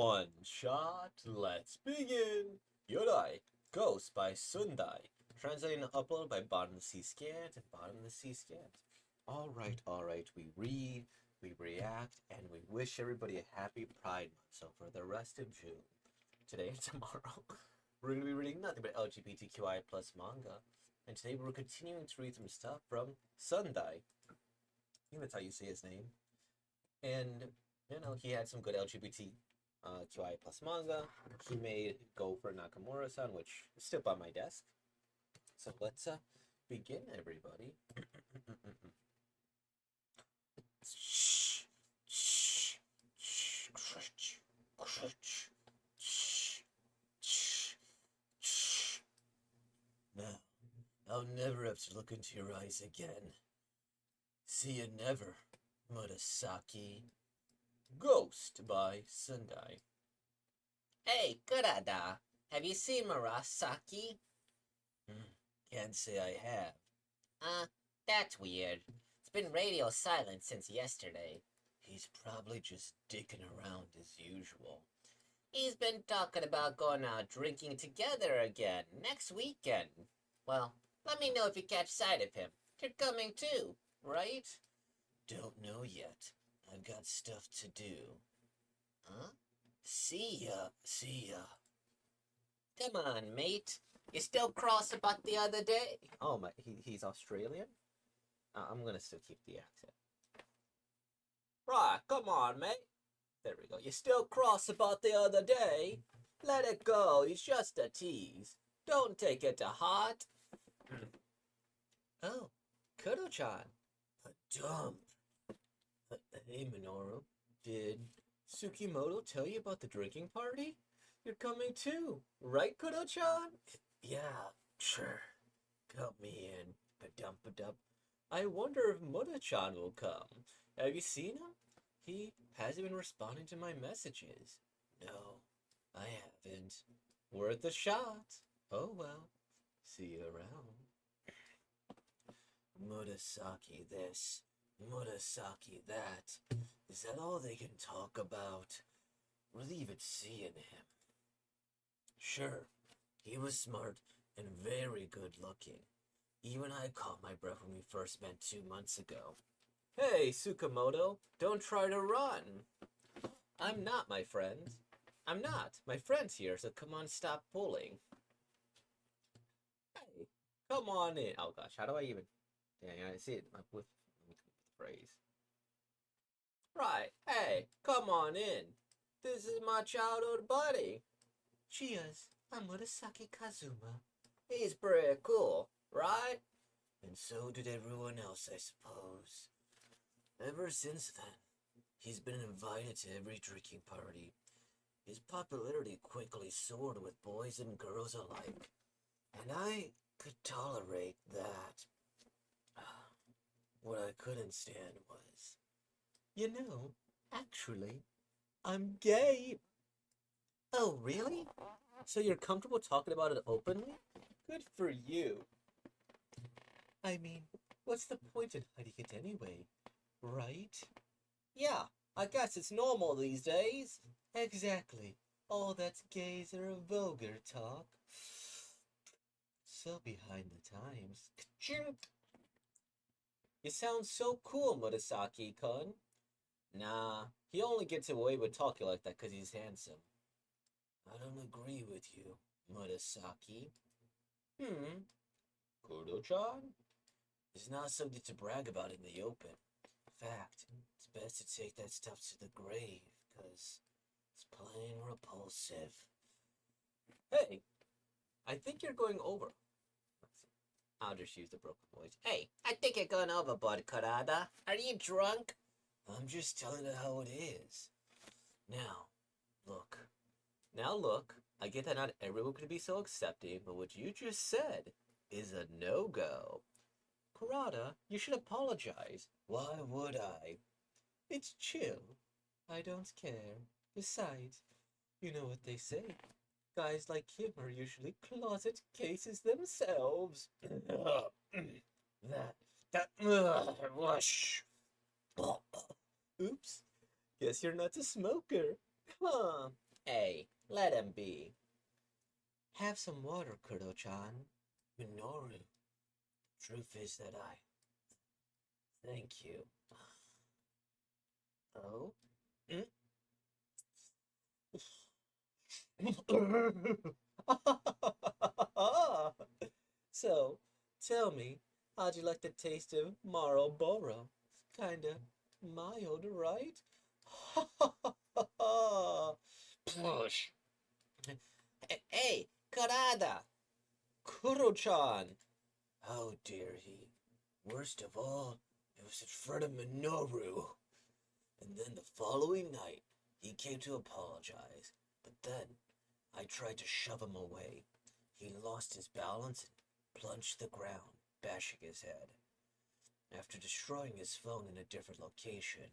One shot, let's begin. Yuurei, Ghost by Sundai. Translated and uploaded by Bottom of the Sea Scant and Bottom of the Sea Scant. Alright, we read, we react, and we wish everybody a happy Pride Month. So for the rest of June, today and tomorrow, we're going to be reading nothing but LGBTQI plus manga. And today we're continuing to read some stuff from Sundai. I think that's how you say his name. And, you know, he had some good LGBT QI plus manga. He made Go for Nakamura-san, which is still on my desk. So let's begin, everybody. Now, I'll never have to look into your eyes again. See you never, Murasaki. Ghost by Sundai. Hey, Kurada, have you seen Murasaki? Can't say I have. That's weird. It's been radio silent since yesterday. He's probably just dicking around as usual. He's been talking about going out drinking together again next weekend. Well, let me know if you catch sight of him. You're coming too, right? Don't know yet. I've got stuff to do. Huh? See ya. Come on, mate. You still cross about the other day? Oh, he's Australian? I'm gonna still keep the accent. Right, come on, mate. There we go. You still cross about the other day? Let it go, he's just a tease. Don't take it to heart. Oh, Kodo-chan. A dump. Hey, Minoru. Did Tsukimoto tell you about the drinking party? You're coming too, right, Kodo-chan? Yeah, sure. Count me in. Ba-dum. I wonder if Muda-chan will come. Have you seen him? He hasn't been responding to my messages. No, I haven't. Worth a shot. Oh well. See you around. Murasaki this, Murasaki that. Is that all they can talk about? We'll even seeing him. Sure, he was smart and very good looking. Even I caught my breath when we first met 2 months ago. Hey, Tsukamoto, don't try to run. I'm not, my friend. I'm not. My friend's here, so come on, stop pulling. Hey, come on in. Oh gosh, how do I even... Yeah, I see it with the phrase. Right, hey, come on in. This is my childhood buddy. Cheers, I'm Murasaki Kazuma. He's pretty cool, right? And so did everyone else, I suppose. Ever since then, he's been invited to every drinking party. His popularity quickly soared with boys and girls alike. And I could tolerate that. What I couldn't stand was, actually, I'm gay. Oh, really? So you're comfortable talking about it openly? Good for you. I mean, what's the point in hiding it anyway, right? Yeah, I guess it's normal these days. Exactly. All that's gays are vulgar talk. So behind the times. Ka-chink! You sound so cool, Murasaki-kun. Nah, he only gets away with talking like that because he's handsome. I don't agree with you, Murasaki. Kodo-chan? It's not something to brag about in the open. In fact, it's best to take that stuff to the grave, because it's plain repulsive. Hey, I think you're going over. I'll just use the broken voice. Hey, I think you're going overboard, Kurada. Are you drunk? I'm just telling it how it is. Now, look. I get that not everyone can be so accepting, but what you just said is a no-go. Kurada, you should apologize. Why would I? It's chill. I don't care. Besides, you know what they say. Guys like him are usually closet cases themselves. Whoosh. Oops. Guess you're not a smoker. Huh. Hey, let him be. Have some water, Kudo-chan. Minoru, truth is that I... Thank you. Oh? So, tell me, how'd you like the taste of Marlboro? Kinda mild, right? Push. Hey, Karada! Kuro-chan! How dare he? Worst of all, it was in front of Minoru. And then the following night, he came to apologize. But then, I tried to shove him away. He lost his balance and plunged to the ground, bashing his head. After destroying his phone in a different location,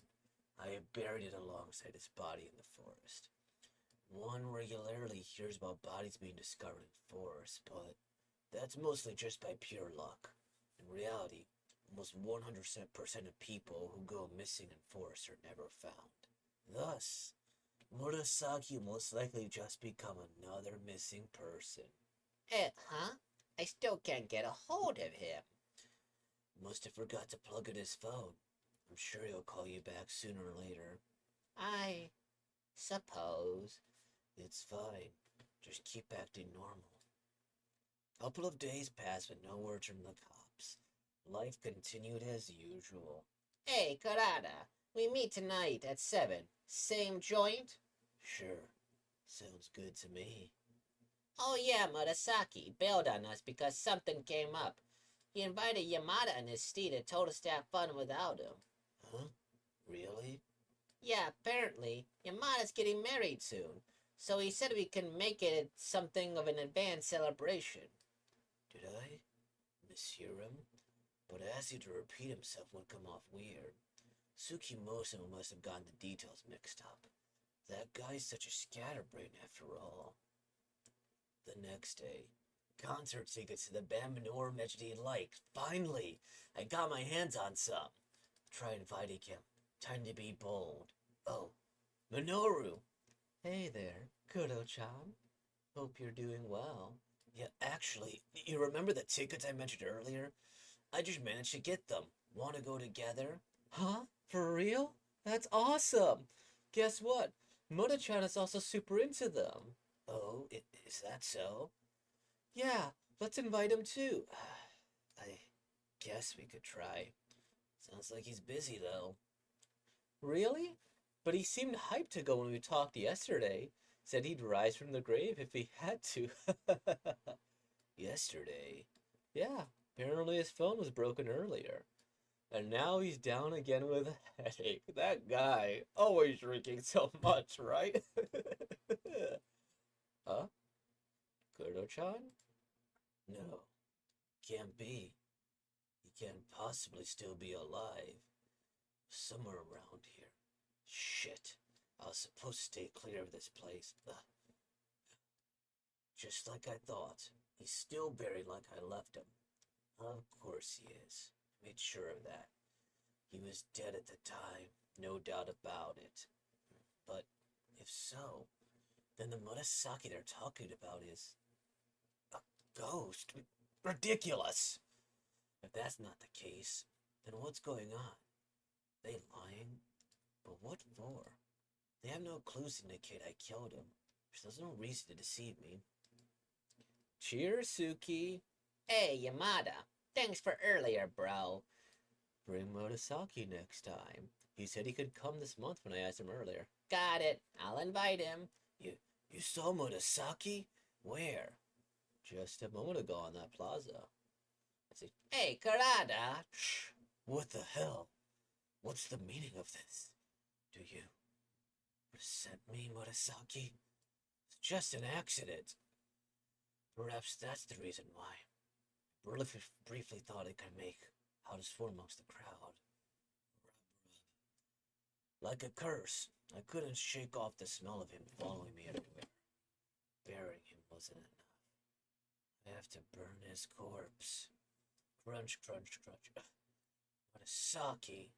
I have buried it alongside his body in the forest. One regularly hears about bodies being discovered in forests, but that's mostly just by pure luck. In reality, almost 100% of people who go missing in forests are never found. Thus, Murasaki will most likely just become another missing person. Huh? I still can't get a hold of him. Must have forgot to plug in his phone. I'm sure he'll call you back sooner or later. I suppose. It's fine. Just keep acting normal. Couple of days passed with no word from the cops. Life continued as usual. Hey, Karada, we meet tonight at 7. Same joint? Sure. Sounds good to me. Oh yeah, Murasaki bailed on us because something came up. He invited Yamada and his steed and told us to have fun without him. Huh? Really? Yeah, apparently. Yamada's getting married soon. So he said we can make it something of an advanced celebration. Did I mishear him? But asking to repeat himself would come off weird. Tsukimoto must have gotten the details mixed up. That guy's such a scatterbrain after all. The next day, concert tickets to the band Minoru mentioned he liked. Finally, I got my hands on some. Try inviting him. Time to be bold. Oh, Minoru! Hey there, Kudo-chan. Hope you're doing well. Yeah, actually, you remember the tickets I mentioned earlier? I just managed to get them. Want to go together? Huh? For real? That's awesome! Guess what? Moto-chan is also super into them. Oh, is that so? Yeah, let's invite him too. I guess we could try. Sounds like he's busy though. Really? But he seemed hyped to go when we talked yesterday. Said he'd rise from the grave if he had to. Yesterday? Yeah, apparently his phone was broken earlier. And now he's down again with a headache. That guy, always drinking so much, right? Huh? Kudo-chan? No, can't be. He can't possibly still be alive. Somewhere around here. Shit. I was supposed to stay clear of this place. Just like I thought. He's still buried like I left him. Of course he is. Made sure of that. He was dead at the time, no doubt about it. But if so, then the Murasaki they're talking about is a ghost. Ridiculous! If that's not the case, then what's going on? They lying? But what for? They have no clues to indicate I killed him, so there's no reason to deceive me. Cheers, Suki. Hey, Yamada. Thanks for earlier, bro. Bring Murasaki next time. He said he could come this month when I asked him earlier. Got it. I'll invite him. You saw Murasaki? Where? Just a moment ago on that plaza. I said, hey, Karada. Shh. What the hell? What's the meaning of this? Do you resent me, Murasaki? It's just an accident. Perhaps that's the reason why. Briefly thought I could make out his form amongst the crowd. Like a curse, I couldn't shake off the smell of him following me everywhere. Burying him wasn't enough. I have to burn his corpse. Crunch, crunch, crunch. Murasaki.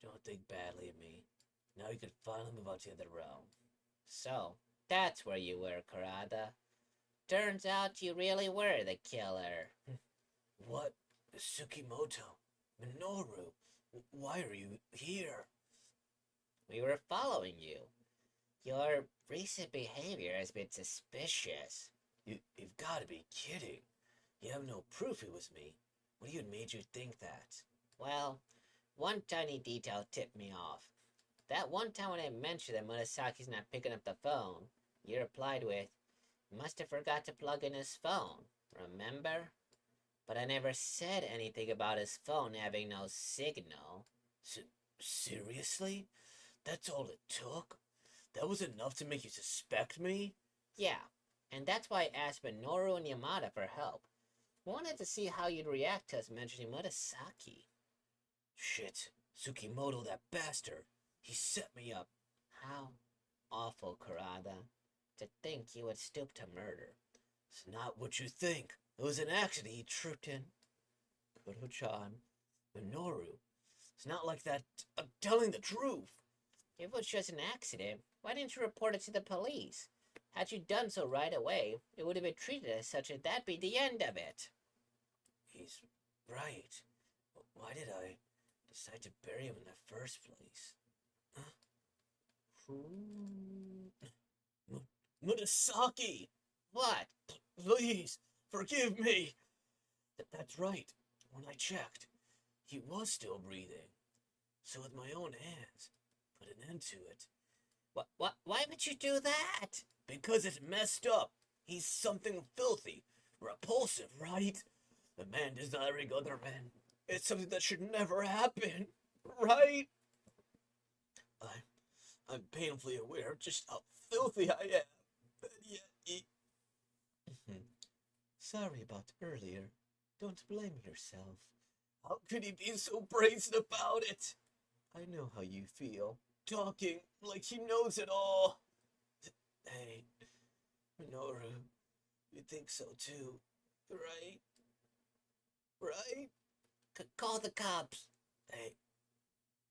Don't think badly of me. Now you can finally move out to the other realm. So, that's where you were, Karada. Turns out you really were the killer. What? Tsukimoto? Minoru? Why are you here? We were following you. Your recent behavior has been suspicious. You've got to be kidding. You have no proof it was me. What do you made you think that? Well, one tiny detail tipped me off. That one time when I mentioned that Murasaki's not picking up the phone, you replied with, must have forgot to plug in his phone, remember? But I never said anything about his phone having no signal. Seriously? That's all it took? That was enough to make you suspect me? Yeah, and that's why I asked Minoru and Yamada for help. Wanted to see how you'd react to us mentioning Murasaki. Shit, Tsukimoto, that bastard. He set me up. How awful, Kurada. To think you would stoop to murder. It's not what you think. It was an accident he tripped in. Kuro-chan, Minoru. It's not like that. I'm telling the truth. If it was just an accident, why didn't you report it to the police? Had you done so right away, it would have been treated as such, and that'd be the end of it. He's right. Why did I decide to bury him in the first place? Huh? Murasaki! What? Please, forgive me! That's right. When I checked, he was still breathing. So with my own hands, put an end to it. Why would you do that? Because it's messed up. He's something filthy, repulsive, right? A man desiring other men. It's something that should never happen, right? I'm painfully aware of just how filthy I am. But yet he... Sorry about earlier. Don't blame yourself. How could he be so brazen about it? I know how you feel. Talking like he knows it all. Hey, Minoru, you think so too, right? Right? Call the cops. Hey,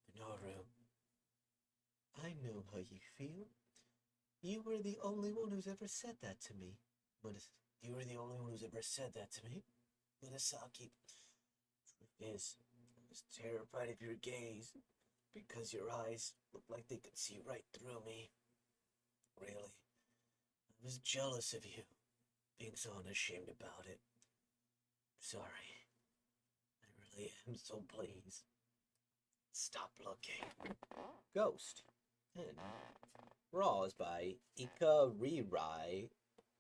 Minoru, I know how you feel. You were the only one who's ever said that to me. You were the only one who's ever said that to me. Murasaki. Truth is, I was terrified of your gaze because your eyes looked like they could see right through me. Really. I was jealous of you, being so unashamed about it. Sorry. I really am, so please. Stop looking. Ghost. And Raws by Ika Rirai,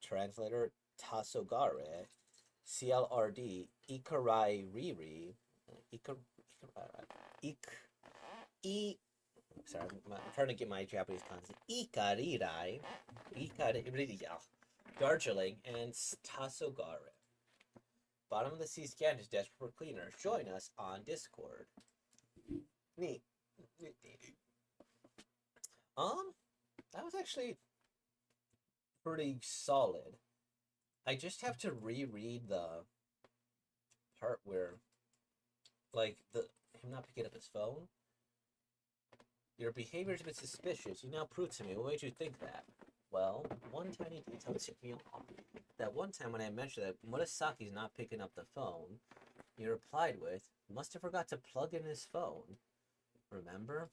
translator Tasogare, CLRD Ikarai Riri, Ika, sorry, I'm trying to get my Japanese consonant. Ikarirai, Darjeeling, and Tasogare. Bottom of the Sea Scan is desperate for cleaners. Join us on Discord. Neat. That was actually pretty solid. I just have to reread the part where, like, him not picking up his phone. Your behavior's a bit suspicious. You now prove to me. What made you think that? Well, one tiny detail tipped me off. That one time when I mentioned that Murasaki's not picking up the phone, you replied with, must have forgot to plug in his phone. Remember?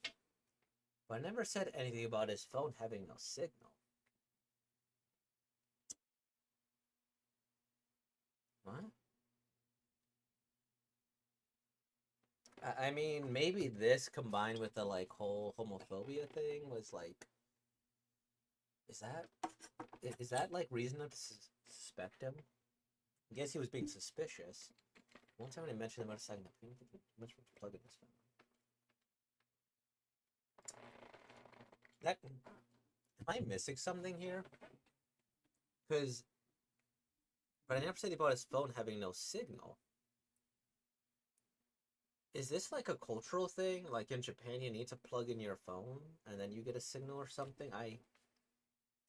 But I never said anything about his phone having no signal. What? I mean, maybe this combined with the, like, whole homophobia thing was, like... Is that like, reason to suspect him? I guess he was being suspicious. One time when I mentioned the motorcycle, much for plugging this phone. That... Am I missing something here? Because... But I never said about his phone having no signal. Is this like a cultural thing? Like in Japan, you need to plug in your phone and then you get a signal or something?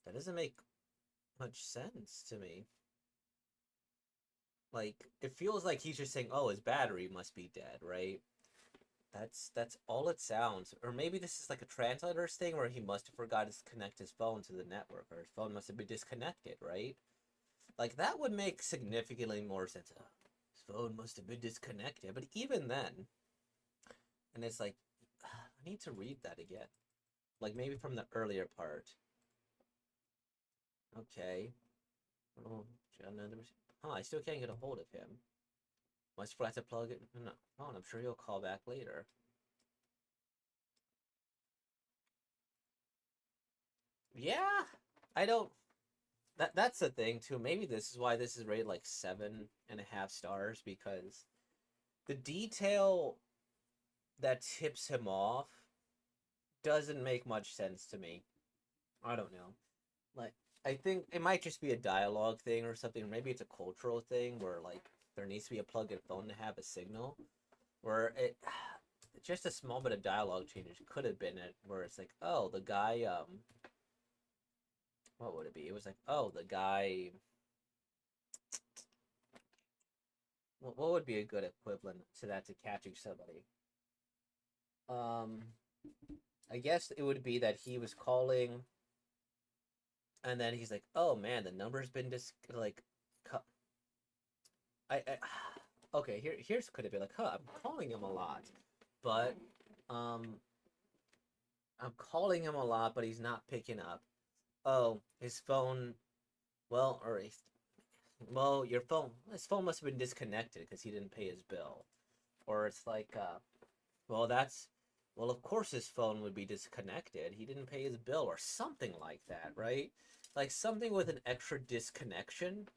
That doesn't make much sense to me. Like, it feels like he's just saying, oh, his battery must be dead, right? That's all it sounds. Or maybe this is like a translator's thing where he must have forgot to connect his phone to the network, or his phone must have been disconnected, right? Like that would make significantly more sense. His phone must have been disconnected. But even then, and it's like I need to read that again. Like maybe from the earlier part. Okay. Oh, I still can't get a hold of him. Must forgot to plug it. No, oh, I'm sure he'll call back later. Yeah, I don't. That's the thing too. Maybe this is why this is rated like 7.5 stars because the detail that tips him off doesn't make much sense to me. I don't know. Like I think it might just be a dialogue thing or something. Maybe it's a cultural thing where like there needs to be a plug-in phone to have a signal. Where it just a small bit of dialogue changes could have been it. Where it's like, oh, the guy what would it be? It was like, oh, the guy. What would be a good equivalent to that to catching somebody? Um, I guess it would be that he was calling, and then he's like, "Oh man, the number's been like, I okay, here's could it be like, huh? I'm calling him a lot, but um, I'm calling him a lot, but he's not picking up. Oh, his phone. Well, or he's, well, your phone. His phone must have been disconnected because he didn't pay his bill, or it's like, well, that's well, of course his phone would be disconnected. He didn't pay his bill or something like that, right? Like something with an extra disconnection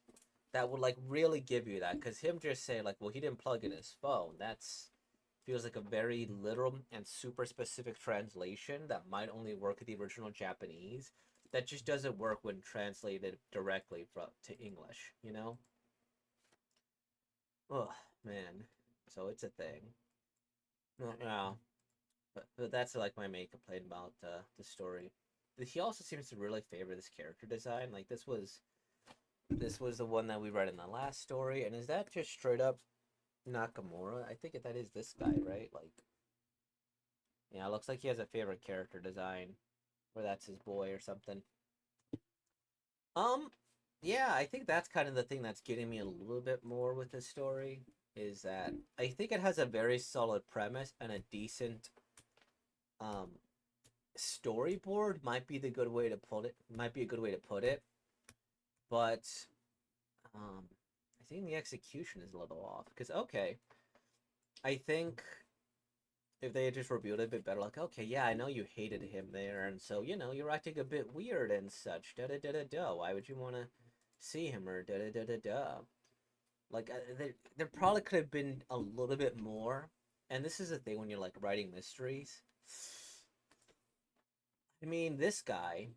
that would like really give you that cuz him just saying like, well, he didn't plug in his phone. That's feels like a very literal and super specific translation that might only work in the original Japanese. That just doesn't work when translated directly from to English, you know? Oh, man. So it's a thing. Yeah. But that's like my main complaint about the story. He also seems to really favor this character design. Like this was the one that we read in the last story, and is that just straight up Nakamura? I think that is this guy, right? Like, yeah, it looks like he has a favorite character design, or that's his boy or something. Um, yeah, I think that's kind of the thing that's getting me a little bit more with this story is that I think it has a very solid premise and a decent um storyboard might be the good way to put it. Might be a good way to put it, but I think the execution is a little off. Because okay, I think if they had just revealed it a bit better, like okay, yeah, I know you hated him there, and so you're acting a bit weird and such. Da da da da da. Why would you want to see him or da da da da da? Like there probably could have been a little bit more. And this is the thing when you're like writing mysteries. I mean, this guy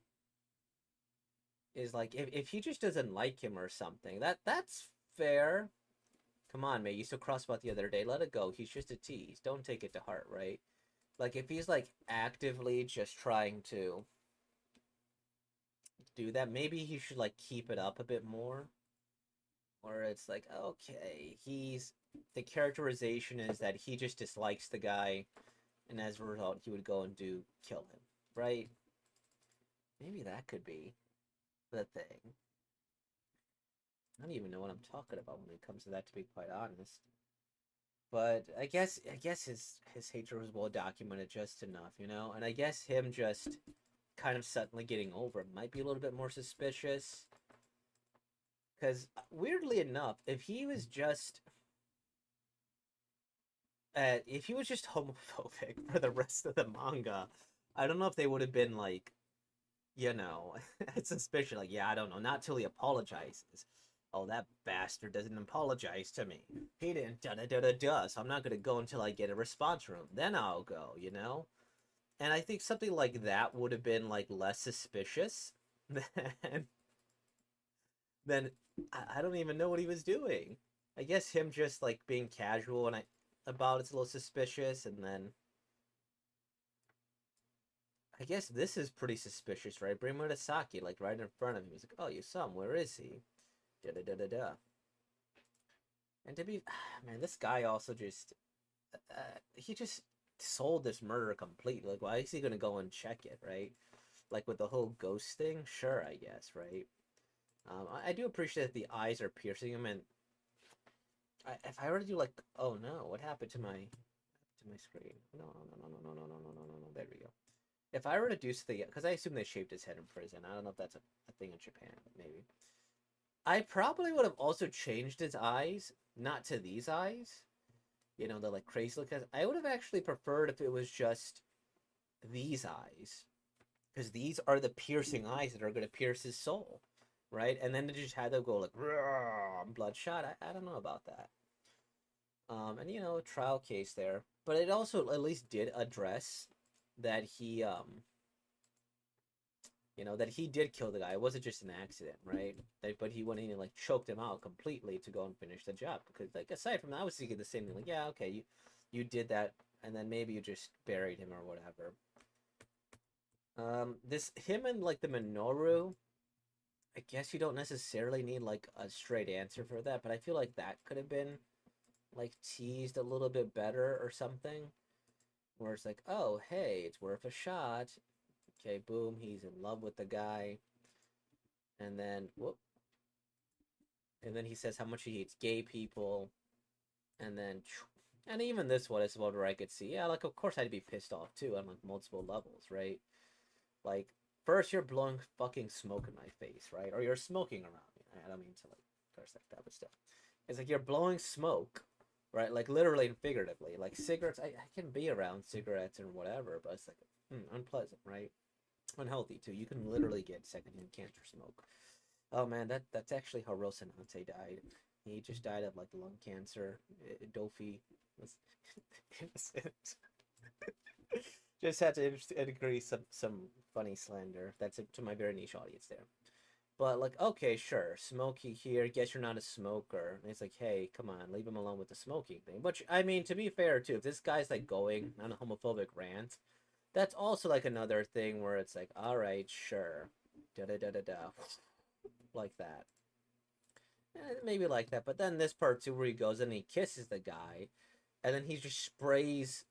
is like if he just doesn't like him or something, that's fair. Come on, mate. You still crossed about the other day. Let it go. He's just a tease. Don't take it to heart, right? Like if he's like actively just trying to do that, maybe he should like keep it up a bit more. Or it's like, okay, he's the characterization is that he just dislikes the guy, and as a result, he would go and do kill him, right? Maybe that could be the thing. I don't even know what I'm talking about when it comes to that, to be quite honest. But I guess his hatred was well documented just enough, and I guess him just kind of suddenly getting over it might be a little bit more suspicious. Because weirdly enough, if he was just homophobic for the rest of the manga, I don't know if they would have been like, it's suspicious. Like, yeah, I don't know. Not till he apologizes. Oh, that bastard doesn't apologize to me. He didn't da da da da da. So I'm not gonna go until I get a response from him. Then I'll go. And I think something like that would have been like less suspicious than than I don't even know what he was doing. I guess him just like being casual and about it's a little suspicious, and then I guess this is pretty suspicious, right? Bring Murasaki like right in front of him. He's like, "Oh, you saw him. Where is he?" Da da da da da. And to be, man, this guy also just he just solved this murder completely. Like, why is he gonna go and check it, right? Like with the whole ghost thing, sure, I guess, right? I do appreciate that the eyes are piercing him, and if I were to do like, oh no, what happened to my screen? No, no, no, no, no, no, no, no, no, no, no. There we go. If I were to do something, because I assume they shaved his head in prison. I don't know if that's a thing in Japan, but maybe. I probably would have also changed his eyes, not to these eyes. You know, the like crazy look. I would have actually preferred if it was just these eyes, because these are the piercing eyes that are going to pierce his soul, right? And then they just had to go like bloodshot. I don't know about that. And you know, trial case there, but it also at least did address that he you know, that he did kill the guy. It wasn't just an accident, right? But he went in and like choked him out completely to go and finish the job. Because like aside from that, I was thinking the same thing. Like, yeah, okay, you did that, and then maybe you just buried him or whatever. This him and like the Minoru, I guess you don't necessarily need like a straight answer for that, but I feel like that could have been like teased a little bit better or something. Where it's like, oh, hey, it's worth a shot. Okay, boom, he's in love with the guy. And then, whoop. And then he says how much he hates gay people. And then, and even this one is one where I could see, yeah, like, of course I'd be pissed off too on like multiple levels, right? Like, first you're blowing fucking smoke in my face, right? Or you're smoking around me. I don't mean to like curse like that, but still. It's like you're blowing smoke, right? Like literally and figuratively. Like cigarettes, I can be around cigarettes and whatever, but it's like unpleasant, right? Unhealthy too. You can literally get secondhand cancer smoke. Oh man, that's actually how Rocinante died. He just died of like lung cancer. Dofi was innocent. Just had to increase some funny slander. That's it to my very niche audience there. But like, okay, sure, smoky here. Guess you're not a smoker. And it's like, hey, come on, leave him alone with the smoking thing. But I mean, to be fair too, if this guy's like going on a homophobic rant, that's also like another thing where it's like, all right, sure, da da da da da, like that. Maybe like that. But then this part too, where he goes and he kisses the guy, and then he just sprays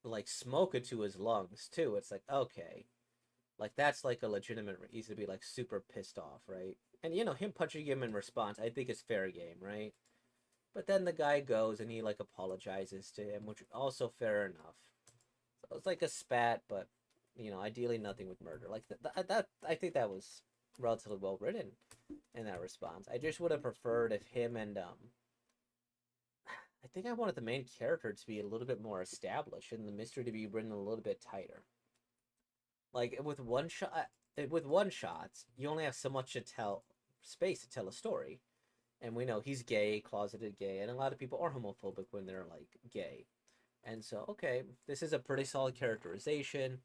like smoke into his lungs too. It's like, okay, like that's like a legitimate reason to be like super pissed off, right? And you know, him punching him in response, I think is fair game, right? But then the guy goes and he like apologizes to him, which also fair enough. So it's like a spat, but you know, ideally nothing with murder. Like that I think that was relatively well written in that response. I just would have preferred if him and I think I wanted the main character to be a little bit more established and the mystery to be written a little bit tighter. Like with one shot, you only have so much to tell space to tell a story. And we know he's gay, closeted gay, and a lot of people are homophobic when they're like gay. And so, okay, this is a pretty solid characterization.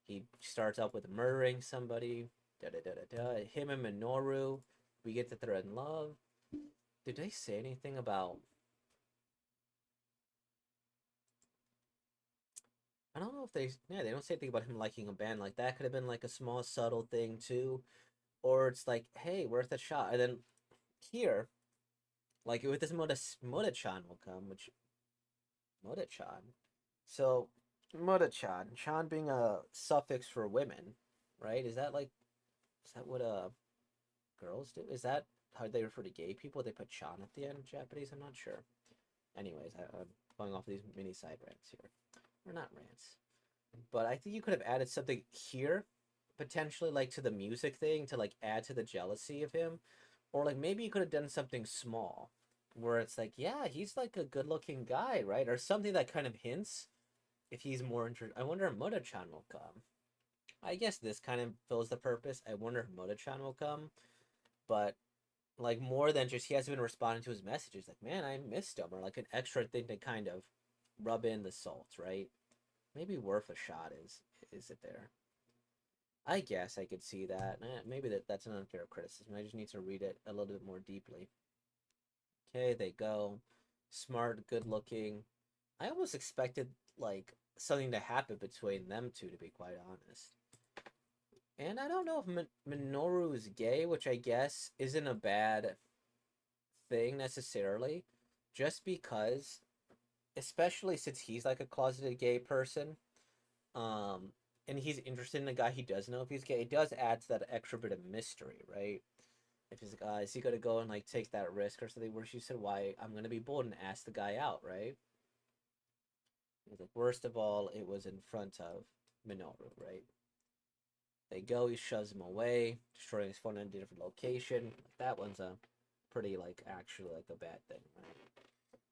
He starts out with murdering somebody. Da da da da da. Him and Minoru, we get that they're in love. Did they say anything about? I don't know if they don't say anything about him liking a band. Like that could have been like a small subtle thing too, or it's like, hey, worth a shot. And then here, like with this Moda-chan will come, which Moda-chan. So Moda-chan, chan being a suffix for women, right? Is that what girls do? Is that how they refer to gay people? They put chan at the end of Japanese. I'm not sure. Anyways, I'm going off these mini side rants here, or not rants. But I think you could have added something here, potentially like to the music thing to like add to the jealousy of him, or like maybe you could have done something small, where it's like, yeah, he's like a good-looking guy, right? Or something that kind of hints if he's more interested. I wonder if Moda-chan will come. I guess this kind of fills the purpose. I wonder if Moda-chan will come, but like more than just he hasn't been responding to his messages. Like, man, I missed him, or like an extra thing to kind of rub in the salt, right? Maybe worth a shot is it there? I guess I could see that. Maybe that's an unfair criticism. I just need to read it a little bit more deeply. Okay, they go. Smart, good looking. I almost expected like something to happen between them two, to be quite honest. And I don't know if Minoru is gay, which I guess isn't a bad thing necessarily, just because especially since he's like a closeted gay person, um, and he's interested in a guy he does know if he's gay, it does add to that extra bit of mystery, right? If he's like, is he gonna go and like take that risk or something? Where she said, "Why I'm gonna be bold and ask the guy out," right? He's like, worst of all, it was in front of Minoru, right? They go, he shoves him away, destroying his phone in a different location. Like, that one's a pretty like actually like a bad thing, right?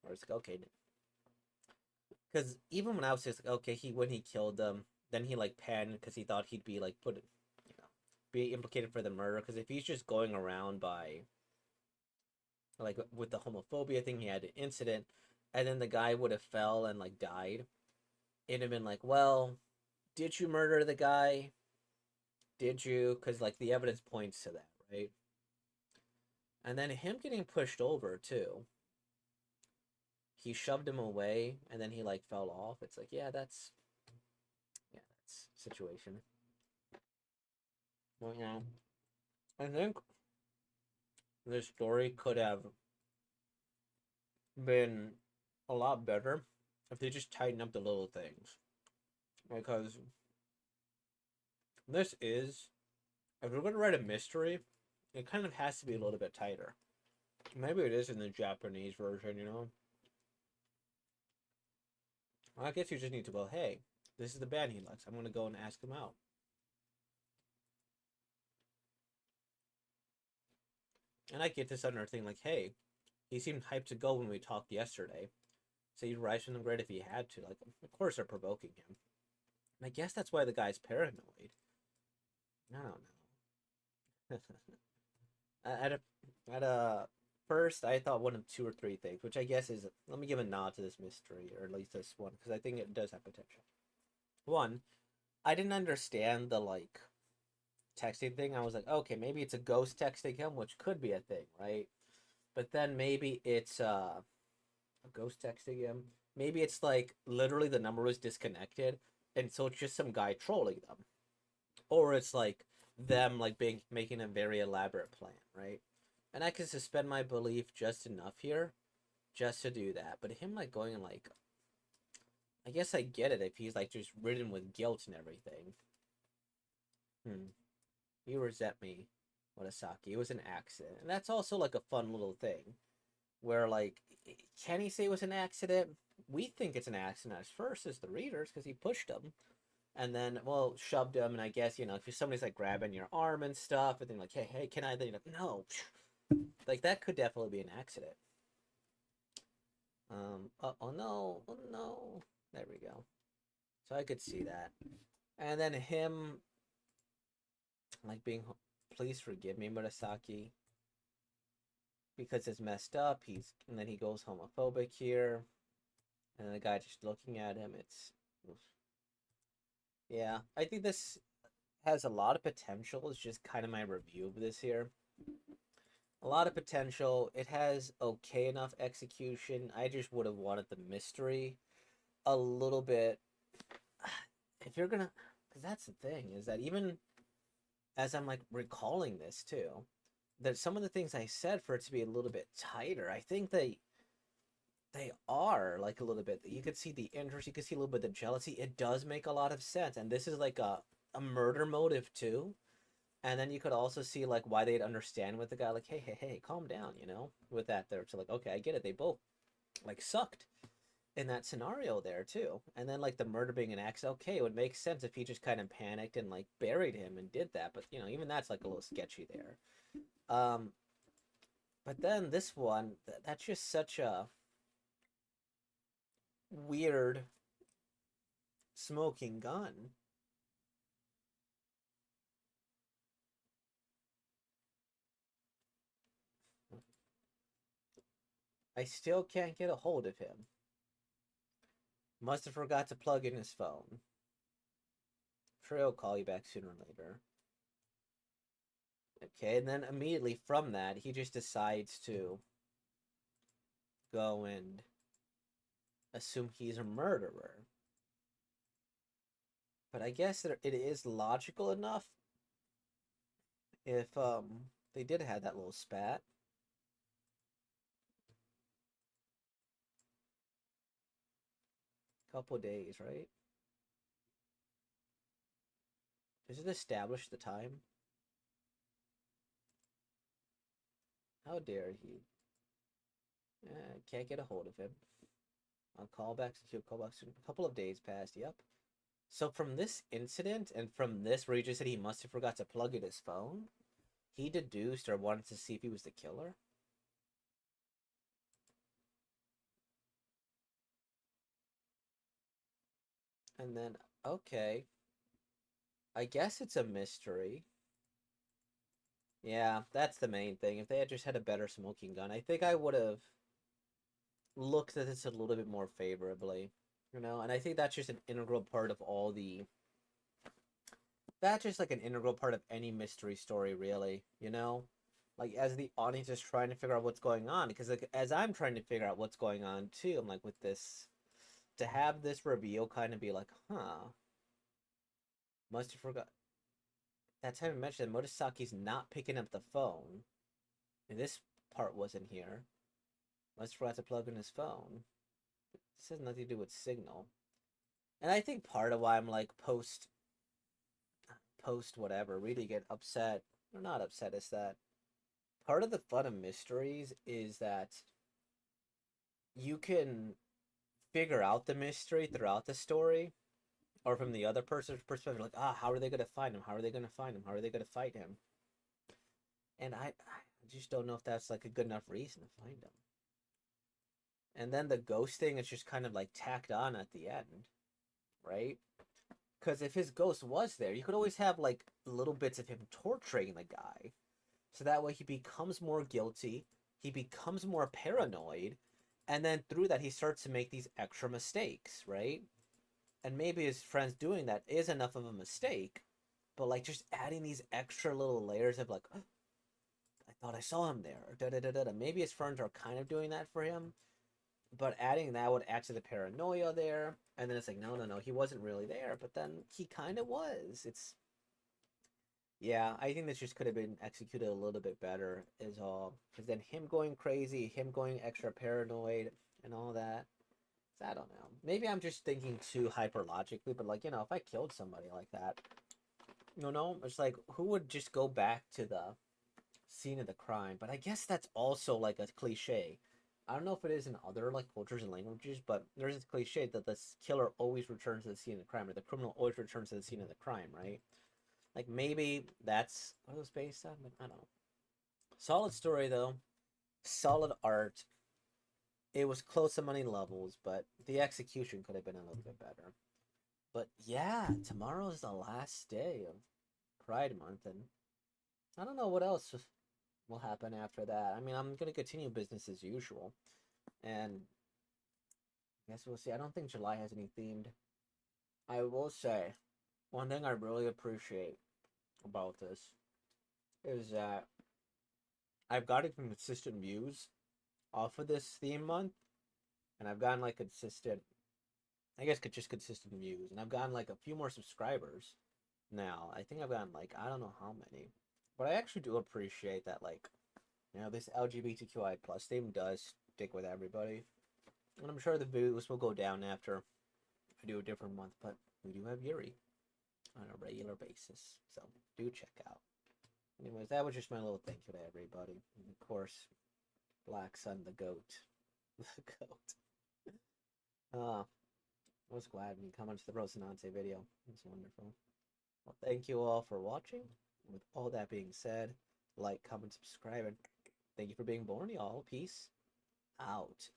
Or it's like okay, because even when I was just like okay, he when he killed them, then he like panicked because he thought he'd be like put, be implicated for the murder. Because if he's just going around by like with the homophobia thing, he had an incident, and then the guy would have fell and like died. It'd have been like, well, did you murder the guy? Did you? Because like the evidence points to that, right? And then him getting pushed over too. He shoved him away, and then he like fell off. It's like, that's situation. Well, yeah, I think this story could have been a lot better if they just tighten up the little things. Because this is, if we're going to write a mystery, it kind of has to be a little bit tighter. Maybe it is in the Japanese version, you know? I guess you just need to go, hey, this is the band he likes. I'm going to go and ask him out. And I get this other thing like, hey, he seemed hyped to go when we talked yesterday. So you'd rise from the grave if he had to. Like, of course they're provoking him. And I guess that's why the guy's paranoid. I don't know. at a at a first, I thought one of two or three things, which I guess is let me give a nod to this mystery, or at least this one, because I think it does have potential. One, I didn't understand the like texting thing. I was like, okay, maybe it's a ghost texting him, which could be a thing, right? But then maybe it's a ghost texting him. Maybe it's like literally the number was disconnected, and so it's just some guy trolling them, or it's like them like being making a very elaborate plan, right? And I can suspend my belief just enough here, just to do that. But him like going and like, I guess I get it if he's like just ridden with guilt and everything. You resent me, Murasaki. It was an accident, and that's also like a fun little thing where like, can he say it was an accident? We think it's an accident at first as the readers because he pushed him, and then well shoved him, and I guess if somebody's like grabbing your arm and stuff, and then like hey can I? Then no, like that could definitely be an accident. Oh no, oh no, there we go. So I could see that, and then him like being, please forgive me, Murasaki, because it's messed up. And then he goes homophobic here, and the guy just looking at him. Yeah, I think this has a lot of potential. It's just kind of my review of this here. A lot of potential. It has okay enough execution. I just would have wanted the mystery a little bit. If you're gonna, because that's the thing, is that even as I'm like recalling this too, that some of the things I said for it to be a little bit tighter, I think they are like a little bit. You could see the interest, you could see a little bit of the jealousy. It does make a lot of sense, and this is like a murder motive too. And then you could also see like why they'd understand with the guy, like, hey, calm down, with that there. So like, okay, I get it. They both like sucked in that scenario there too. And then like the murder being an accident, okay, it would make sense if he just kind of panicked and like buried him and did that. But even that's like a little sketchy there. Um, but then this one, that's just such a weird smoking gun. I still can't get a hold of him. Must have forgot to plug in his phone. Sure, he'll call you back sooner or later. Okay, and then immediately from that, he just decides to go and assume he's a murderer. But I guess it is logical enough if they did have that little spat. Couple days, right? Does it establish the time? How dare he? Can't get a hold of him. I'll call back. He'll call back soon. A couple of days passed. Yep. So from this incident and from this, where he just said he must have forgot to plug in his phone, he deduced or wanted to see if he was the killer. And then, okay, I guess it's a mystery. Yeah, that's the main thing. If they had just had a better smoking gun, I think I would have looked at this a little bit more favorably, you know? And I think that's just an integral part of all the. That's just like an integral part of any mystery story, really, you know? Like, as the audience is trying to figure out what's going on, because, like, as I'm trying to figure out what's going on, too, I'm like, with this. To have this reveal kind of be like, huh, must have forgot. That time I mentioned that Motosaki's not picking up the phone. And this part wasn't here. Must have forgot to plug in his phone. This has nothing to do with signal. And I think part of why I'm like post whatever really get upset or not upset is that part of the fun of mysteries is that you can figure out the mystery throughout the story or from the other person's perspective, like, how are they going to find him? How are they going to find him? How are they going to fight him? And I just don't know if that's like a good enough reason to find him. And then the ghost thing is just kind of like tacked on at the end, right? Because if his ghost was there, you could always have like little bits of him torturing the guy. So that way he becomes more guilty, he becomes more paranoid, and then through that he starts to make these extra mistakes, right? And maybe his friends doing that is enough of a mistake, but like just adding these extra little layers of like, oh, I thought I saw him there, da da da da. Maybe his friends are kind of doing that for him, but adding that would add to the paranoia there. And then it's like, no, no, no, he wasn't really there, but then he kind of was. It's yeah, I think this just could have been executed a little bit better, is all. Because then him going crazy, him going extra paranoid, and all that. I don't know. Maybe I'm just thinking too hyper logically, but like, you know, if I killed somebody like that, you know, it's like, who would just go back to the scene of the crime? But I guess that's also like a cliche. I don't know if it is in other like cultures and languages, but there's this cliche that the killer always returns to the scene of the crime, or the criminal always returns to the scene of the crime, right? Like maybe that's what it was based on, but I don't know. Solid story though, solid art. It was close to money levels, but the execution could have been a little bit better. But yeah, tomorrow is the last day of Pride Month, and I don't know what else will happen after that. I mean, I'm gonna continue business as usual, and I guess we'll see. I don't think July has any themed. I will say one thing I really appreciate about this is that I've gotten consistent views off of this theme month, and I've gotten like consistent, I guess, just consistent views, and I've gotten like a few more subscribers now. I think I've gotten like I don't know how many, but I actually do appreciate that. Like, you know, this LGBTQI plus theme does stick with everybody, and I'm sure the views will go down after I do a different month. But we do have Yuurei on a regular basis, so do check out. Anyways, that was just my little thank you to everybody, and of course, Black Sun the goat, the goat. I was glad when you commented to the Rosinante video. It's wonderful. Well, thank you all for watching. With all that being said, like, comment, subscribe, and thank you for being born, y'all. Peace out.